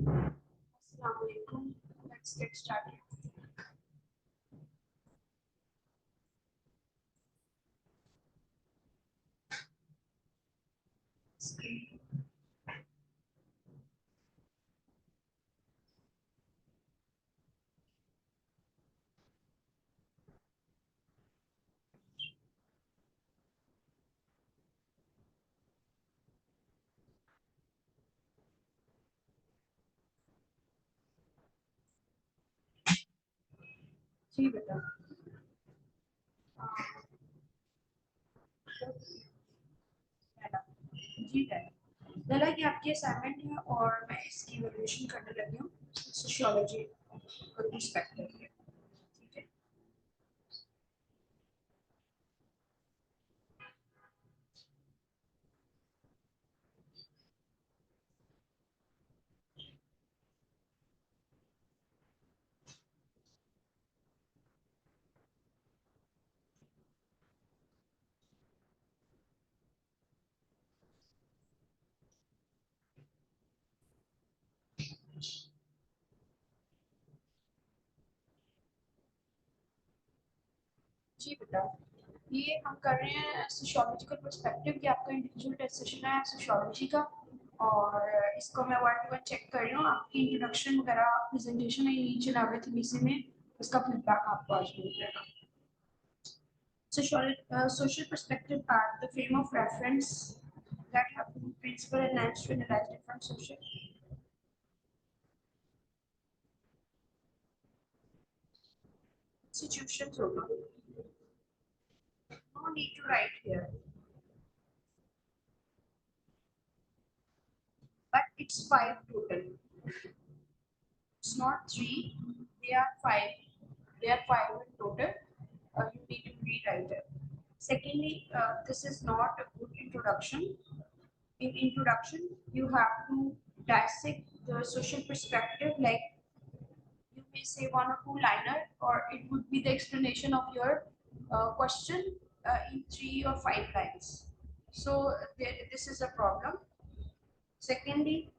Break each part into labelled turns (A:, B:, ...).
A: Assalamu alaikum. Let's get started. जी बेटा जी है लगा कि आपकी असाइनमेंट है और मैं इसकी इवैल्यूएशन करने लगी हूँ सोशियोलॉजी पर्सपेक्टिव में ठीक है जी बेटा ये हम कर रहे हैं सोशियोलॉजिकल पर्सपेक्टिव कि आपका इंडिविजुअल टेस्ट सेशन है सोशियोलॉजी का और इसको मैं वन टू वन चेक कर रही हूँ आपकी इंट्रोडक्शन वगैरह प्रेजेंटेशन है ईच एंड एवरीथिंग इसी में उसका फीडबैक आपको आज मिल जाएगा social perspective are the frame of reference that have been principle and lens to analyze different social institutions. No need to write here, but it's five total. It's not three, they are five. They are five in total. You need to rewrite it. Secondly, this is not a good introduction. In introduction, you have to dissect the social perspective like you may say one or two liner or it would be the explanation of your question in 3 or 5 lines. So this is a problem. Secondly,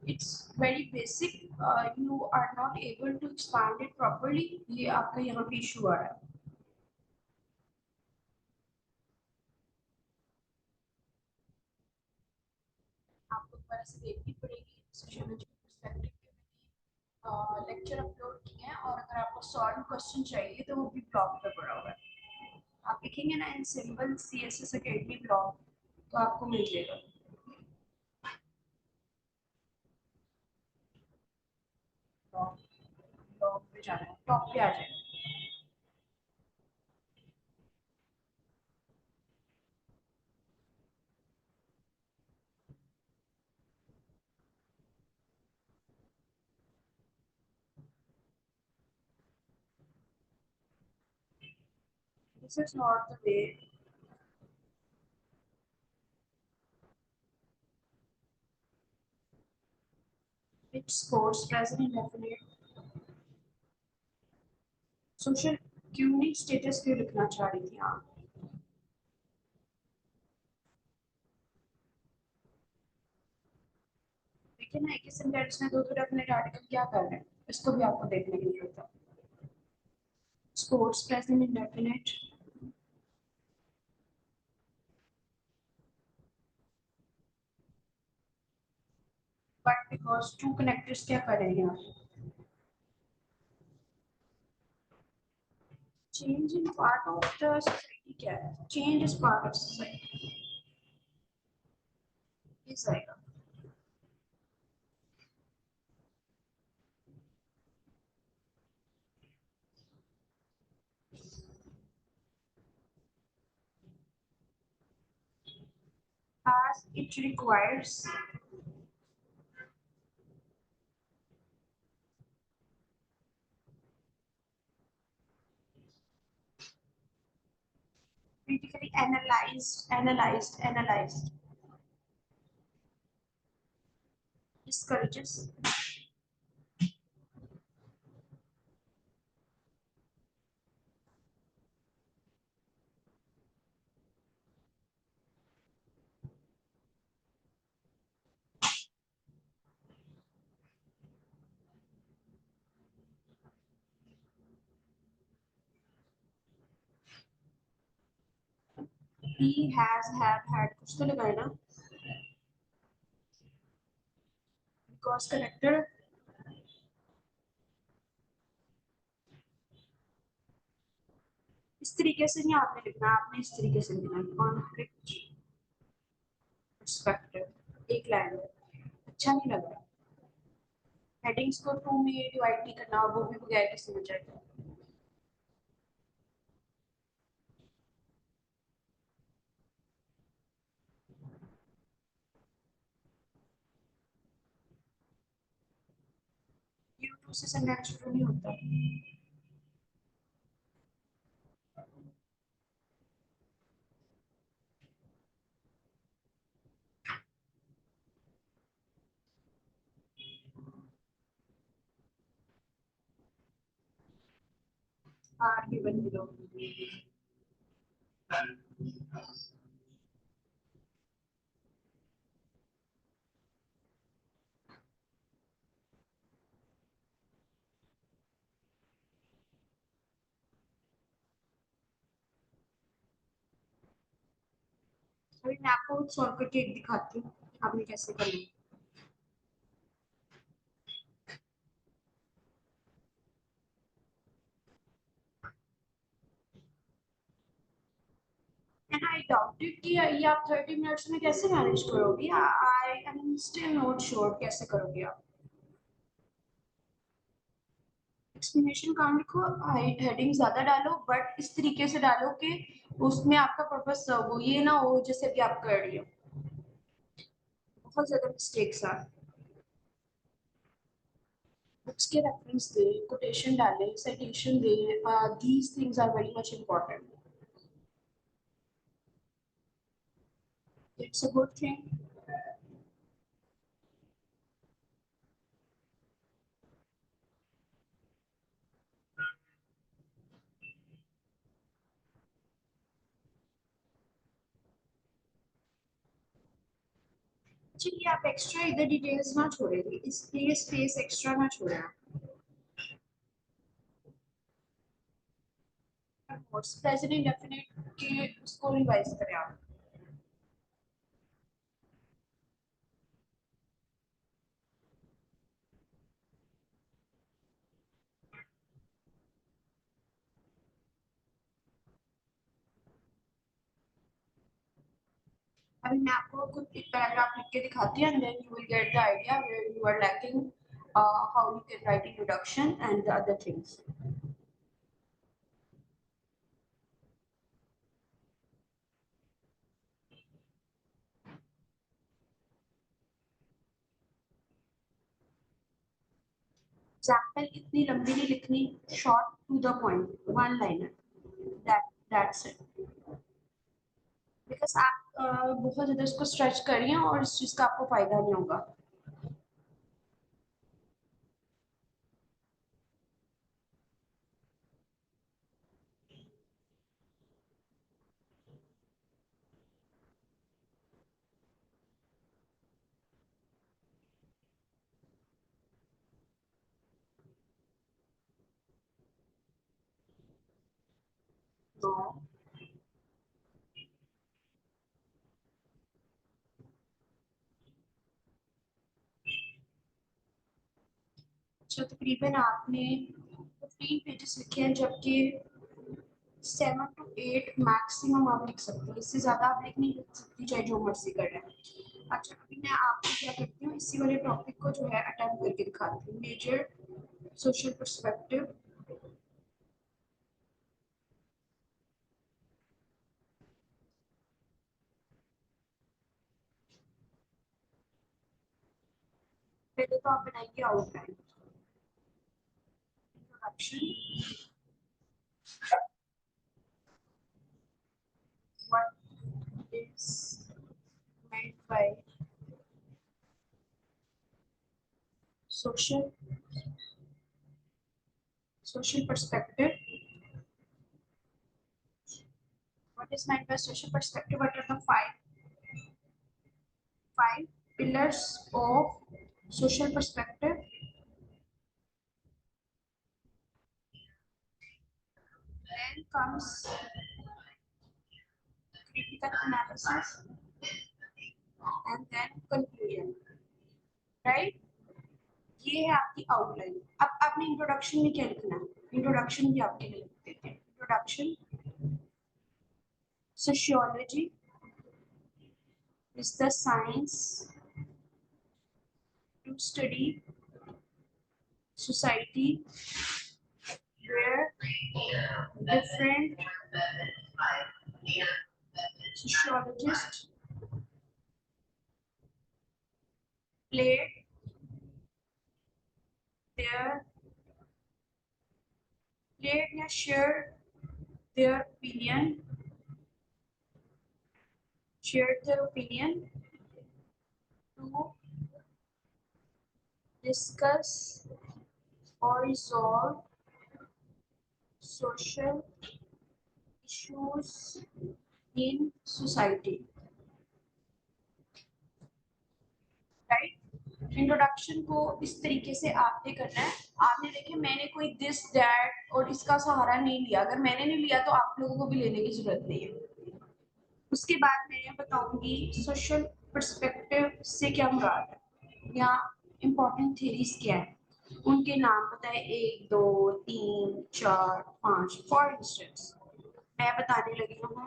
A: it's very basic. You are not able to expand it properly. ये आपका यहाँ पे issue आ रहा है. आपको दोबारा से देखनी पड़ेगी सोशियोलॉजी पर्सपेक्टिव के लेक्चर अपलोड किए हैं और अगर आपको सॉल्व क्वेश्चन चाहिए तो वो भी ब्लॉग पे पड़ा हुआ है आप लिखेंगे ना इन सिंबल CSS अकेडमी ब्लॉग तो आपको मिल जाएगा ब्लॉग ब्लॉग पे जाना है टॉप पे आ जाएगा this is not the way which sports present indefinite social क्यों नहीं स्टेटस क्यों लिखना चाह रही थी आप देखिए ना एक ही सेंटेंस में दो दो डेफिनेट आर्टिकल क्या कर रहे हैं इसको भी आपको देखने की जरूरत है sports present indefinite but because two connectors क्या कर रहे हैं यहाँ change in part of the society क्या है change is part of society is आएगा as it requires critically analyzed, discourages. He has have had कुछ तो लगाए ना because connected इस तरीके से नहीं आपने लिखना आपने इस तरीके से लिखना कॉन्फ्लिक्ट पर्सपेक्टिव एक लाइन में अच्छा नहीं लग रहा हेडिंग्स को टू में डिवाइड नहीं करना और वो भी बगैर किसी समझ आएगा यूट्यूब से सेंटेंस शुरू नहीं होता आर गिवन बिलो अभी मैं आपको सॉल्व करके एक दिखाती हूँ आपने कैसे करना एंड आई डाउटेड कि ये आप 30 मिनट्स में कैसे मैनेज करोगे I am still not sure कैसे करोगे आप एक्सप्लेनेशन काम लिखो हाइट हेडिंग ज्यादा डालो बट इस तरीके से डालो कि उसमें आपका पर्पस सर्व हो ये ना हो जैसे कि आप कर रही हो बहुत ज्यादा मिस्टेक्स आ बुक्स के रेफरेंस दे कोटेशन डाले साइटेशन दे these things are very much important it's a good thing चलिए आप एक्स्ट्रा इधर डिटेल्स ना छोड़ेंगे इसलिए स्पेस एक्स्ट्रा ना छोड़े आप प्रेजेंट इंडेफिनिट के उसको रिवाइज करें आप अभी मैं आपको कुछ एक पैराग्राफ लिख के दिखाती हूँ and then you will get the idea where you are lacking how you can write introduction and the other things example इतनी लंबी नहीं लिखनी short to the point one liner that's it because आप बहुत ज्यादा इसको स्ट्रेच कर रही हैं और इस चीज का आपको फायदा नहीं होगा तो अच्छा तकरीबन आपने 15 पेजेस लिखे हैं जबकि 7 to 8 मैक्सिमम आप लिख सकते हैं इससे ज्यादा आप लिख नहीं सकती चाहे जो मर्जी कर रहे हैं अच्छा अभी मैं आपको क्या करती हूँ इसी वाले टॉपिक को जो है अटेम्प्ट करके दिखाती हूँ मेजर सोशल पर्सपेक्टिव पहले तो आप बनाएंगे outline, introduction, what is meant by social perspective. What is meant by social perspective? What are the five pillars of social perspective? Then comes critical analysis and then conclusion. Right? ये है आपकी outline. अब आपने introduction में क्या लिखना है? Introduction भी आपके लिए लिख देते हैं. Introduction, sociology is the science to study society where different sociologists played their played shared their opinion to discuss or resolve social issues in society. Right? Introduction को इस तरीके से आपने करना है. आपने देखे मैंने कोई दिस दैट और इसका सहारा नहीं लिया. अगर मैंने नहीं लिया तो आप लोगों को भी लेने की जरूरत नहीं है. उसके बाद मैं बताऊंगी सोशल पर्सपेक्टिव से क्या मुराद है या इम्पोर्टेंट थ्योरीज क्या है, उनके नाम बताए 1 2 3 4 5. फॉर इंस्टेंस मैं बताने लगी हूँ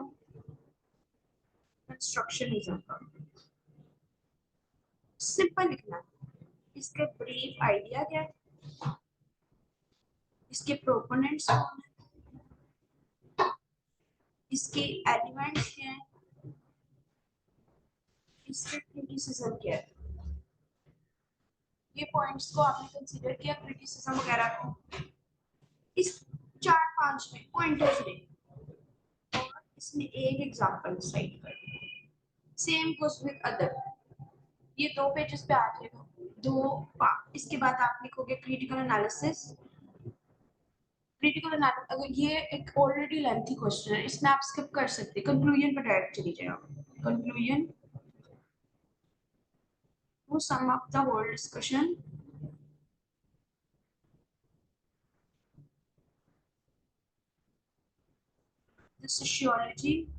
A: कंस्ट्रक्शनिज्म का. सिंपल लिखना है. इसके ब्रीफ आइडिया क्या है, इसके प्रोपोनेंट्स कौन है, इसके एलिमेंट्स क्या है, इसके क्रिटिसिज्म क्या है. ये पॉइंट्स को आपने कंसीडर किया, क्रिटिसिज्म वगैरह को इस 4-5 में पॉइंटर्स ने, और इसमें एक एग्जांपल साइड कर. Same goes with other. ये 2 पेजेस पे आ जाएगा. इसके बाद आप लिखोगे क्रिटिकल एनालिसिस. क्रिटिकल एनालिसिस अगर ये एक ऑलरेडी लेंथी क्वेश्चन है, इसमें आप स्किप कर सकते हैं. कंक्लूजन पर डायरेक्ट चली जाएगा. Conclusion to sum up the whole discussion. The sociology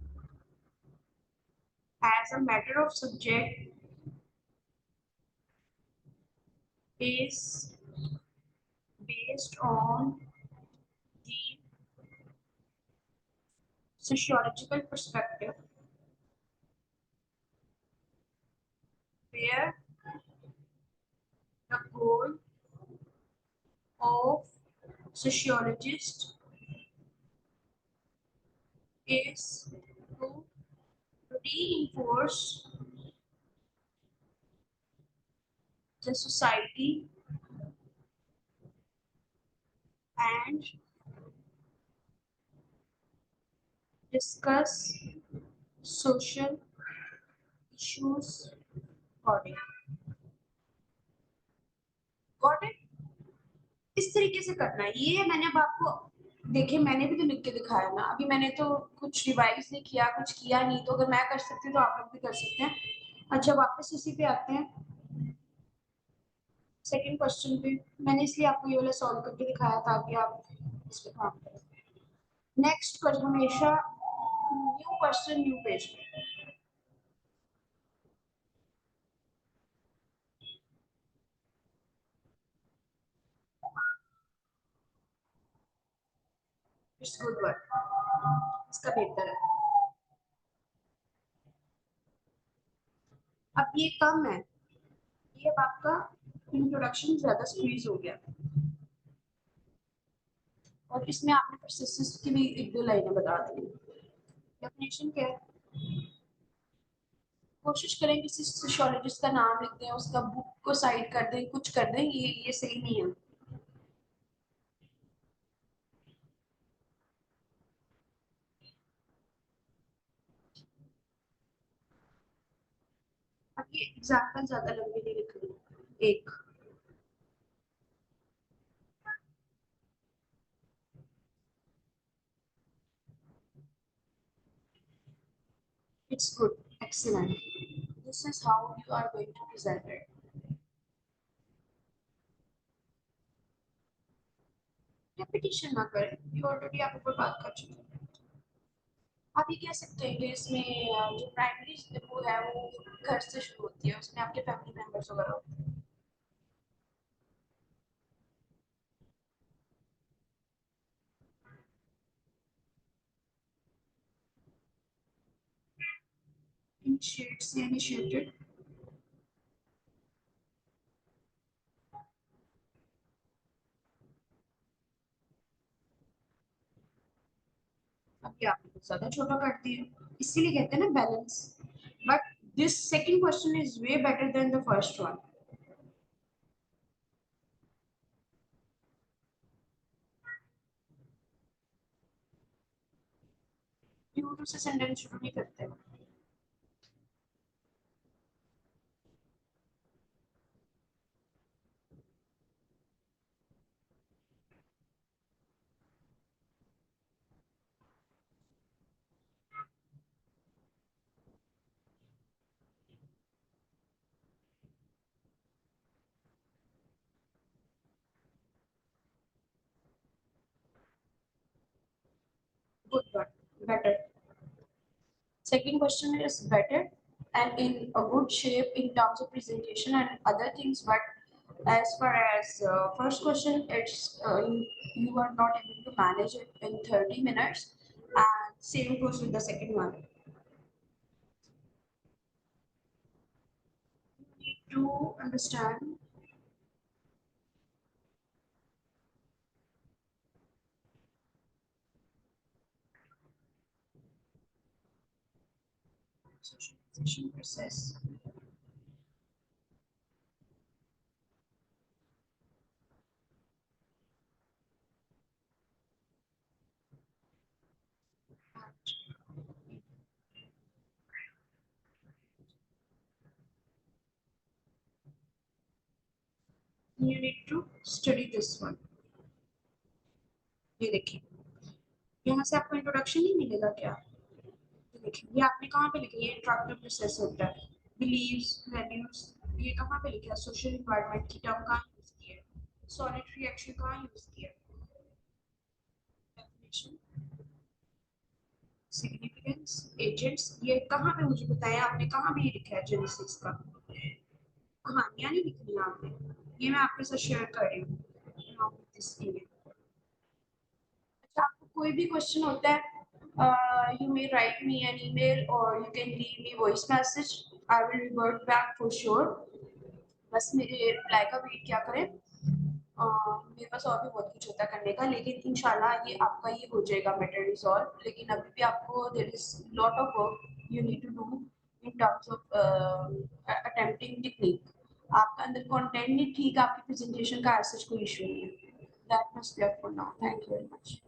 A: as a matter of subject is based on the sociological perspective, where the goal of sociologist is to reinforce the society and discuss social issues accordingly. Got it? इस तरीके से करना है. ये मैंने अब आपको देखिए, मैंने भी तो लिख के दिखाया ना. अभी मैंने तो कुछ रिवाइज नहीं किया, कुछ किया नहीं. तो अगर मैं कर सकती हूँ तो आप लोग भी कर सकते हैं. अच्छा, वापस इसी पे आते हैं. सेकंड क्वेश्चन पे मैंने इसलिए आपको ये वाला सॉल्व करके दिखाया ताकि आप इस पे काम करें. नेक्स्ट क्वेश्चन हमेशा new question new page. It's good work. इसका बेहतर है. अब ये कम है. ये अब आपका इंट्रोडक्शन ज्यादा स्क्वीज हो गया और इसमें आपने परसिस्टेंस की भी 1-2 लाइनें बता दी. डेफिनेशन क्या है? कोशिश करें किसी सोशियोलॉजिस्ट का नाम लिख दें, उसका बुक को साइड कर दें, कुछ कर दें, ये सही नहीं है। अब ये एग्जाम्पल ज्यादा लंबी नहीं लिख रही, एक it's good, excellent. This is how you are going to present it. Repetition ना करें, you already आप ऊपर बात कर चुके हैं। आप ये कह सकते हैं कि इसमें जो प्राइमरी वो है वो घर से शुरू होती है, उसमें आपके फैमिली मेंबर्स वगैरह होते हैं। Initiate से initiated, अभी आपने कुछ ज्यादा छोटा कर दिया, इसीलिए कहते हैं ना balance. But this second question is way better than the first one. Due to से सेंटेंस शुरू नहीं करते हैं। Good, but better. Second question is better and in a good shape in terms of presentation and other things, but as far as first question, it's you are not able to manage it in 30 minutes, and same goes with the second one. You need to understand socialization process. You need to study this one. ये देखिए, यहाँ से आपको introduction नहीं मिलेगा क्या? ये देखिए, ये आपने कहाँ पे लिखा है? ये इंट्रोडक्टिव प्रोसेस होता है। बिलीव्स, वैल्यूज, ये कहाँ पे लिखा है? सोशल इन्वायरमेंट की टर्म कहाँ यूज की है? सॉलिटरी एक्शन कहाँ यूज किया? डेफिनेशन, सिग्निफिकेंस, एजेंट्स, ये कहाँ पे मुझे बताया आपने? कहाँ भी ये लिखा है जेनेसिस का? कहानियां नहीं लिखनी है आपने, ये मैं आपके साथ शेयर कर रही हूँ। अच्छा, आपको कोई भी क्वेश्चन होता है, you may write me an email or you can leave me voice message. I will revert back for sure. बस मेरे रिप्लाई का वेट क्या करें। मेरे पास और भी बहुत कुछ होता है करने का, लेकिन इंशाल्लाह ये आपका ये हो जाएगा मैटर रिजॉल्व। लेकिन अभी भी आपको there is lot of work you need to do in terms of attempting technique. आपका अंदर कंटेंट नहीं ठीक, आपकी प्रेजेंटेशन का ऐसा कोई इशू नहीं है। That must be all for now, thank you very much.